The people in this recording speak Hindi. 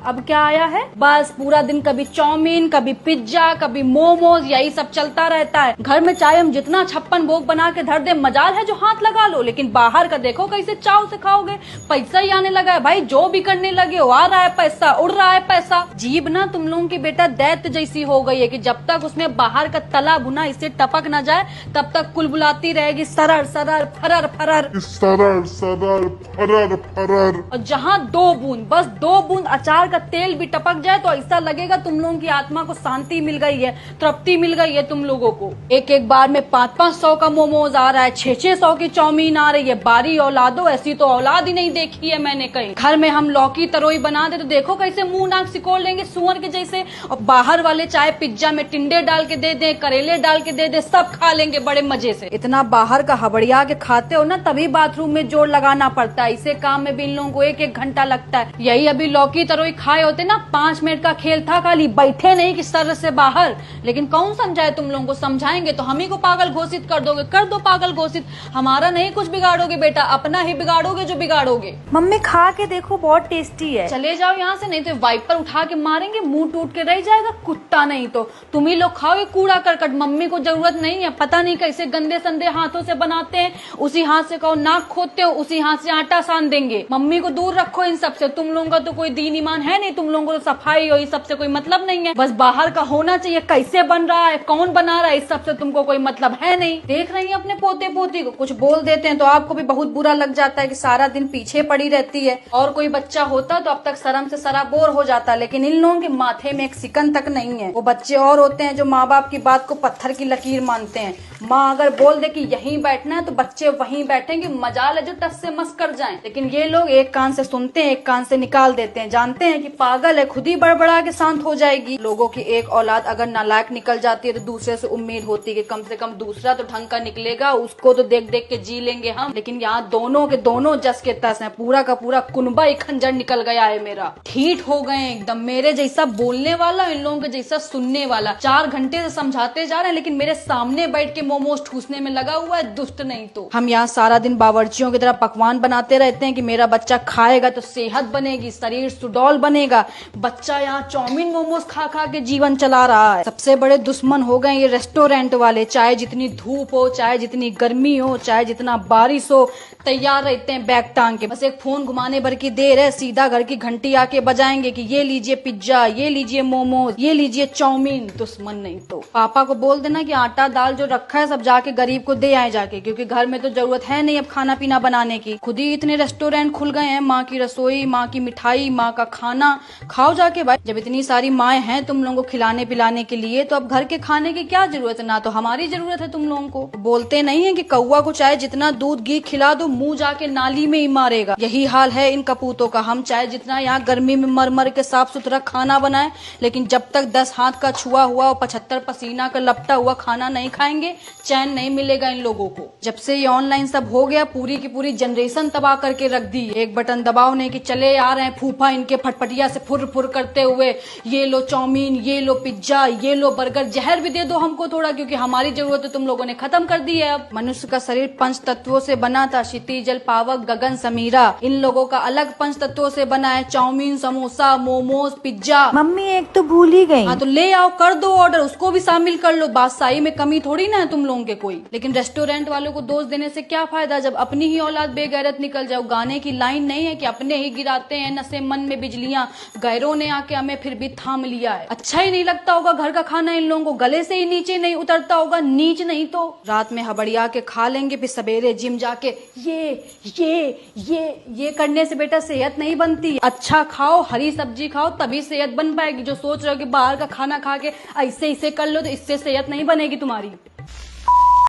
अब क्या आया है, बस पूरा दिन कभी चाउमीन, कभी पिज्जा, कभी मोमोज, यही सब चलता रहता है। घर में चाहे हम जितना 56 भोग बना के धर दे, मजाल है जो हाथ लगा लो, लेकिन बाहर का देखो कैसे चाव से खाओगे। पैसा ही आने लगा है भाई, जो भी करने लगे हो, आ रहा है पैसा, उड़ रहा है पैसा। जीभ ना तुम लोगों की बेटा दैत्य जैसी हो गई है कि जब तक उसमें बाहर का तला भुना इससे टपक न जाए तब तक कुलबुलाती रहेगी सरर सरर फरर फरर सरर सरर फरर फरर। और जहाँ 2 बूंद, बस 2 बूंद अचार का तेल भी टपक जाए तो ऐसा लगेगा तुम लोगों की आत्मा को शांति मिल गई है, तृप्ति मिल गई है तुम लोगों को। एक एक बार में 500-500 का मोमोज आ रहा है, 600-600 की चाउमीन आ रही है। बारी औलादो, ऐसी तो औलाद ही नहीं देखी है मैंने कहीं। घर में हम लौकी तरोई बना दे तो देखो कैसे मुंह नाक सिकोड़ लेंगे सुअर के जैसे। और बाहर वाले चाहे पिज्जा में टिंडे डाल के दे दे, करेले डाल के दे दे, सब खा लेंगे बड़े मजे से। इतना बाहर का हबड़िया के खाते हो ना, तभी बाथरूम में जोर लगाना पड़ता है। इसे काम में भी इन लोगों को 1-1 घंटा लगता है। यही अभी लौकी तरोई खाए होते ना, 5 मिनट का खेल था, खाली बैठे नहीं कि सर से बाहर। लेकिन कौन समझाए तुम लोगों को, समझाएंगे तो हम ही को पागल घोषित कर दोगे। कर दो पागल घोषित, हमारा नहीं कुछ बिगाड़ोगे बेटा, अपना ही बिगाड़ोगे जो बिगाड़ोगे। मम्मी खा के देखो, बहुत टेस्टी है। चले जाओ यहाँ से, नहीं तो वाइपर उठा के मारेंगे, मुंह टूट के रह जाएगा कुत्ता। नहीं तो तुम ही लोग खाओ ये कूड़ा करकट, मम्मी को जरूरत नहीं है। पता नहीं कैसे गंदे संदे हाथों से बनाते हैं, उसी हाथ से कहो नाक खोदते हो, उसी हाथ से आटा सान देंगे। मम्मी को दूर रखो इन सब से। तुम लोगों का तो कोई दीन ईमान है नहीं, तुम लोगों को तो सफाई और इस सबसे कोई मतलब नहीं है। बस बाहर का होना चाहिए, कैसे बन रहा है, कौन बना रहा है, इस सबसे तुमको कोई मतलब है नहीं। देख रही है अपने पोते पोती को, कुछ बोल देते हैं तो आपको भी बहुत बुरा लग जाता है कि सारा दिन पीछे पड़ी रहती है। और कोई बच्चा होता तो अब तक शर्म से सराबोर हो जाता, लेकिन इन लोगों के माथे में एक सिकन तक नहीं है। वो बच्चे और होते हैं जो माँ बाप की बात को पत्थर की लकीर मानते हैं। माँ अगर बोल दे कि यहीं बैठना है तो बच्चे वहीं बैठेंगे, मजाल है जो टस से मस कर जाएं। लेकिन ये लोग एक कान से सुनते हैं, एक कान से निकाल देते हैं। जानते हैं कि पागल है, खुद ही बड़बड़ा के शांत हो जाएगी। लोगों की एक औलाद अगर नालायक निकल जाती है तो दूसरे से उम्मीद होती है कि कम से कम दूसरा तो ढंग का निकलेगा, उसको तो देख देख के जी लेंगे हम। लेकिन यहाँ दोनों के दोनों जस के तस है, पूरा का पूरा कुनबा ही खंजर निकल गया है मेरा। ठीठ हो गए एकदम, मेरे जैसा बोलने वाला, इन लोगों के जैसा सुनने वाला। 4 घंटे से समझाते जा रहे हैं लेकिन मेरे सामने बैठ के मोमोज ठूसने में लगा हुआ है, दुष्ट नहीं तो। हम यहाँ सारा दिन बावर्चियों की तरह पकवान बनाते रहते हैं कि मेरा बच्चा खाएगा तो सेहत बनेगी, शरीर सुडौल बनेगा। बच्चा यहाँ चाउमीन मोमोज खा खा के जीवन चला रहा है। सबसे बड़े दुश्मन हो गए ये रेस्टोरेंट वाले। चाहे जितनी धूप हो, चाहे जितनी गर्मी हो, चाहे जितना बारिश हो, तैयार रहते हैं बैग टांग के। बस एक फोन घुमाने भर की देर है, सीधा घर की घंटी आके बजाएंगे कि ये लीजिए पिज्जा, ये लीजिए मोमोज, ये लीजिए चाउमीन। दुश्मन नहीं तो। पापा को बोल देना कि आटा दाल जो रखा है सब जाके गरीब को दे आए जाके, क्योंकि घर में तो जरूरत है नहीं अब खाना पीना बनाने की। खुद ही इतने रेस्टोरेंट खुल गए हैं, माँ की रसोई, माँ की मिठाई, माँ का खाना। खाओ जाके भाई, जब इतनी सारी माएँ हैं तुम लोगों को खिलाने पिलाने के लिए, तो अब घर के खाने की क्या जरूरत है। ना तो हमारी जरूरत है तुम लोगों को। बोलते नहीं है कि कौवा को चाहे जितना दूध घी खिला दो, मुंह जाके नाली में ही मारेगा। यही हाल है इन कपूतों का। हम चाहे जितना यहाँ गर्मी में मर मर के साफ सुथरा खाना बनाए, लेकिन जब तक 10 हाथ का छुआ हुआ और 75 पसीना का लपटा हुआ खाना नहीं खाएंगे, चैन नहीं मिलेगा इन लोगों को। जब से ये ऑनलाइन सब हो गया, पूरी की पूरी जनरेशन तबाह करके रख दी। एक बटन दबाओ नहीं कि चले आ रहे हैं फूफा इनके फटफटिया से फुर फुर करते हुए, ये लो चाउमीन, ये लो पिज्जा, ये लो बर्गर। जहर भी दे दो हमको थोड़ा, क्योंकि हमारी जरूरत तुम लोगों ने खत्म कर दी है। अब मनुष्य का शरीर 5 तत्वों से बना था, क्षिति जल पावक गगन समीरा। इन लोगों का अलग 5 तत्वों से बना है, chowmein, samosa, momos, pizza. Mummy एक तो भूल ही गई। हाँ तो ले आओ, कर दो ऑर्डर, उसको भी शामिल कर लो। बादशाही में कमी थोड़ी ना है तुम लोगों के कोई। लेकिन रेस्टोरेंट वालों को दोष देने से क्या फायदा जब अपनी ही औलाद बेगैरत निकल जाओ। गाने की लाइन नहीं है कि अपने ही गिराते हैं नशे मन में बिजलियां, गैरों ने आके हमें फिर भी थाम लिया है। अच्छा ही नहीं लगता होगा घर का खाना, इन लोगों को गले से ही नीचे नहीं उतरता होगा। नीच नहीं तो रात में हबड़िया के खा लेंगे, फिर सवेरे जिम जाके ये करने से बेटा सेहत नहीं बनती। अच्छा खाओ, हरी सब्जी खाओ, तभी सेहत बन पाएगी। जो सोच रहे हो कि बाहर का खाना खा के ऐसे कर लो तो इससे सेहत नहीं बनेगी तुम्हारी।